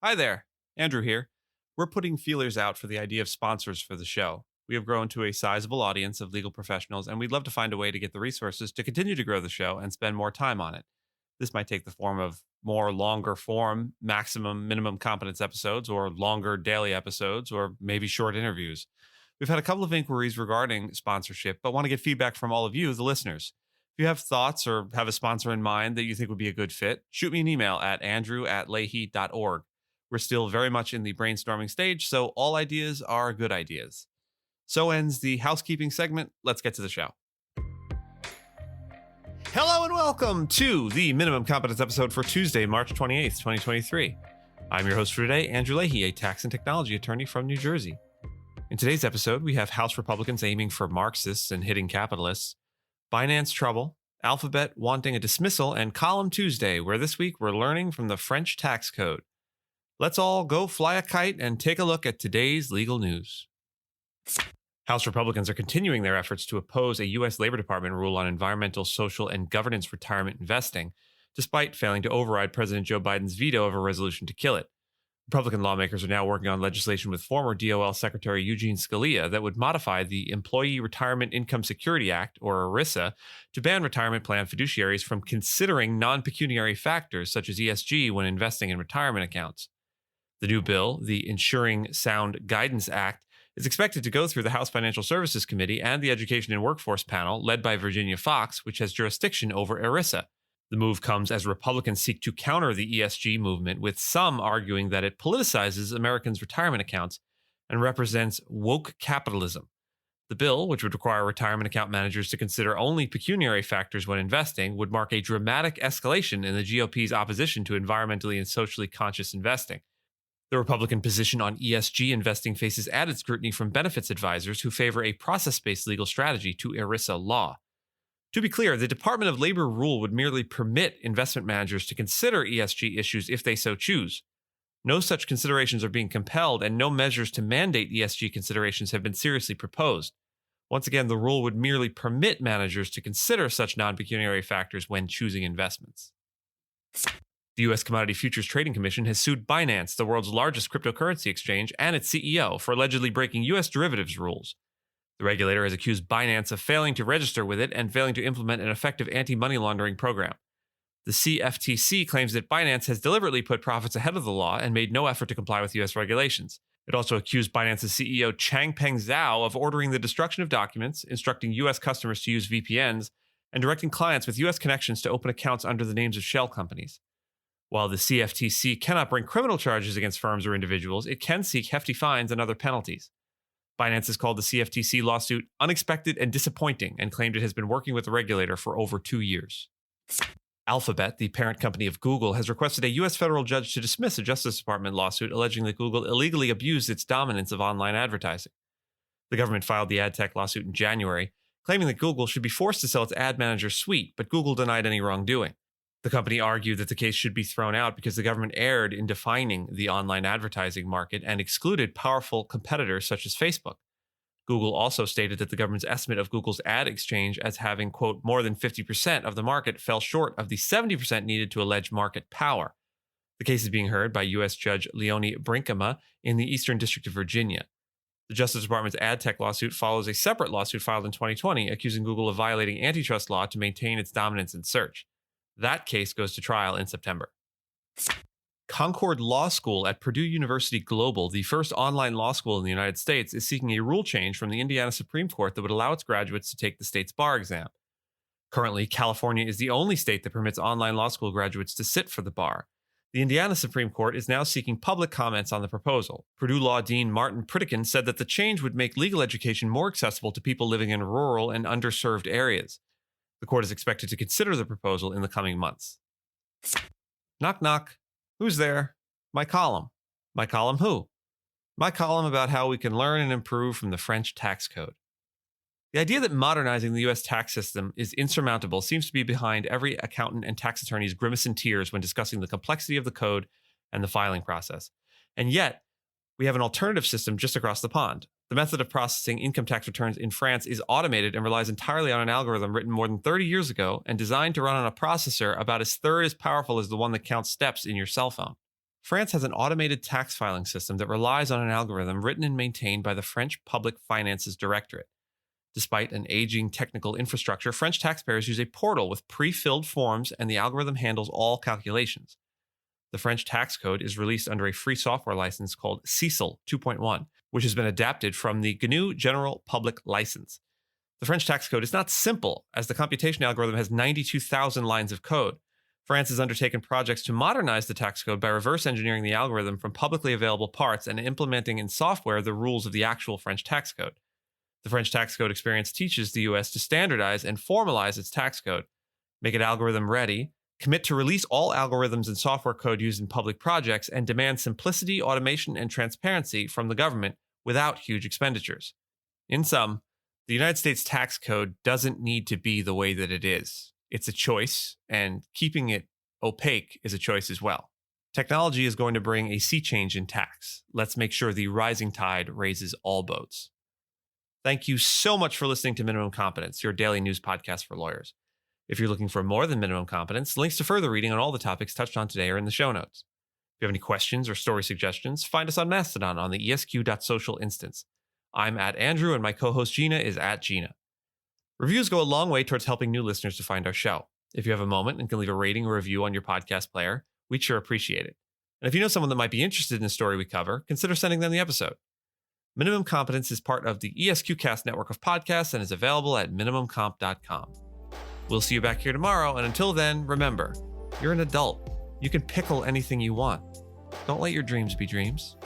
Hi there, Andrew here. We're putting feelers out for the idea of sponsors for the show. We have grown to a sizable audience of legal professionals, and we'd love to find a way to get the resources to continue to grow the show and spend more time on it. This might take the form of more longer form, maximum minimum competence episodes, or longer daily episodes, or maybe short interviews. We've had a couple of inquiries regarding sponsorship, but want to get feedback from all of you, the listeners. If you have thoughts or have a sponsor in mind that you think would be a good fit, shoot me an email at andrew@leahy.org. We're still very much in the brainstorming stage, so all ideas are good ideas. So ends the housekeeping segment. Let's get to the show. Hello and welcome to the Minimum Competence episode for Tuesday, March 28th, 2023. I'm your host for today, Andrew Leahy, a tax and technology attorney from New Jersey. In today's episode, we have House Republicans aiming for Marxists and hitting capitalists, Binance trouble, Alphabet wanting a dismissal, and Column Tuesday, where this week we're learning from the French tax code. Let's all go fly a kite and take a look at today's legal news. House Republicans are continuing their efforts to oppose a U.S. Labor Department rule on environmental, social, and governance retirement investing, despite failing to override President Joe Biden's veto of a resolution to kill it. Republican lawmakers are now working on legislation with former DOL Secretary Eugene Scalia that would modify the Employee Retirement Income Security Act, or ERISA, to ban retirement plan fiduciaries from considering non-pecuniary factors such as ESG when investing in retirement accounts. The new bill, the Ensuring Sound Guidance Act, is expected to go through the House Financial Services Committee and the Education and Workforce Panel, led by Virginia Foxx, which has jurisdiction over ERISA. The move comes as Republicans seek to counter the ESG movement, with some arguing that it politicizes Americans' retirement accounts and represents woke capitalism. The bill, which would require retirement account managers to consider only pecuniary factors when investing, would mark a dramatic escalation in the GOP's opposition to environmentally and socially conscious investing. The Republican position on ESG investing faces added scrutiny from benefits advisors who favor a process-based legal strategy to ERISA law. To be clear, the Department of Labor rule would merely permit investment managers to consider ESG issues if they so choose. No such considerations are being compelled, and no measures to mandate ESG considerations have been seriously proposed. Once again, the rule would merely permit managers to consider such non-pecuniary factors when choosing investments. The U.S. Commodity Futures Trading Commission has sued Binance, the world's largest cryptocurrency exchange, and its CEO for allegedly breaking U.S. derivatives rules. The regulator has accused Binance of failing to register with it and failing to implement an effective anti-money laundering program. The CFTC claims that Binance has deliberately put profits ahead of the law and made no effort to comply with U.S. regulations. It also accused Binance's CEO Changpeng Zhao of ordering the destruction of documents, instructing U.S. customers to use VPNs, and directing clients with U.S. connections to open accounts under the names of shell companies. While the CFTC cannot bring criminal charges against firms or individuals, it can seek hefty fines and other penalties. Binance has called the CFTC lawsuit unexpected and disappointing and claimed it has been working with the regulator for over 2 years. Alphabet, the parent company of Google, has requested a U.S. federal judge to dismiss a Justice Department lawsuit alleging that Google illegally abused its dominance of online advertising. The government filed the ad tech lawsuit in January, claiming that Google should be forced to sell its ad manager suite, but Google denied any wrongdoing. The company argued that the case should be thrown out because the government erred in defining the online advertising market and excluded powerful competitors such as Facebook. Google also stated that the government's estimate of Google's ad exchange as having, quote, more than 50% of the market fell short of the 70% needed to allege market power. The case is being heard by U.S. Judge Leonie Brinkema in the Eastern District of Virginia. The Justice Department's ad tech lawsuit follows a separate lawsuit filed in 2020 accusing Google of violating antitrust law to maintain its dominance in search. That case goes to trial in September. Concord Law School at Purdue University Global, the first online law school in the United States, is seeking a rule change from the Indiana Supreme Court that would allow its graduates to take the state's bar exam. Currently, California is the only state that permits online law school graduates to sit for the bar. The Indiana Supreme Court is now seeking public comments on the proposal. Purdue Law Dean Martin Pritikin said that the change would make legal education more accessible to people living in rural and underserved areas. The court is expected to consider the proposal in the coming months. Knock, knock. Who's there? My column. My column who? My column about how we can learn and improve from the French tax code. The idea that modernizing the U.S. tax system is insurmountable seems to be behind every accountant and tax attorney's grimace and tears when discussing the complexity of the code and the filing process. And yet, we have an alternative system just across the pond. The method of processing income tax returns in France is automated and relies entirely on an algorithm written more than 30 years ago and designed to run on a processor about a third as powerful as the one that counts steps in your cell phone. France has an automated tax filing system that relies on an algorithm written and maintained by the French Public Finances Directorate. Despite an aging technical infrastructure, French taxpayers use a portal with pre-filled forms, and the algorithm handles all calculations. The French tax code is released under a free software license called CFTC 2.1, which has been adapted from the GNU General Public License. The French tax code is not simple, as the computation algorithm has 92,000 lines of code. France has undertaken projects to modernize the tax code by reverse engineering the algorithm from publicly available parts and implementing in software the rules of the actual French tax code. The French tax code experience teaches the US to standardize and formalize its tax code, make it algorithm ready, commit to release all algorithms and software code used in public projects, and demand simplicity, automation, and transparency from the government without huge expenditures. In sum, the United States tax code doesn't need to be the way that it is. It's a choice, and keeping it opaque is a choice as well. Technology is going to bring a sea change in tax. Let's make sure the rising tide raises all boats. Thank you so much for listening to Minimum Competence, your daily news podcast for lawyers. If you're looking for more than minimum competence, links to further reading on all the topics touched on today are in the show notes. If you have any questions or story suggestions, find us on Mastodon on the esq.social instance. I'm at Andrew, and my co-host Gina is at Gina. Reviews go a long way towards helping new listeners to find our show. If you have a moment and can leave a rating or review on your podcast player, we'd sure appreciate it. And if you know someone that might be interested in the story we cover, consider sending them the episode. Minimum Competence is part of the ESQcast network of podcasts and is available at minimumcomp.com. We'll see you back here tomorrow, and until then, remember, you're an adult. You can pickle anything you want. Don't let your dreams be dreams.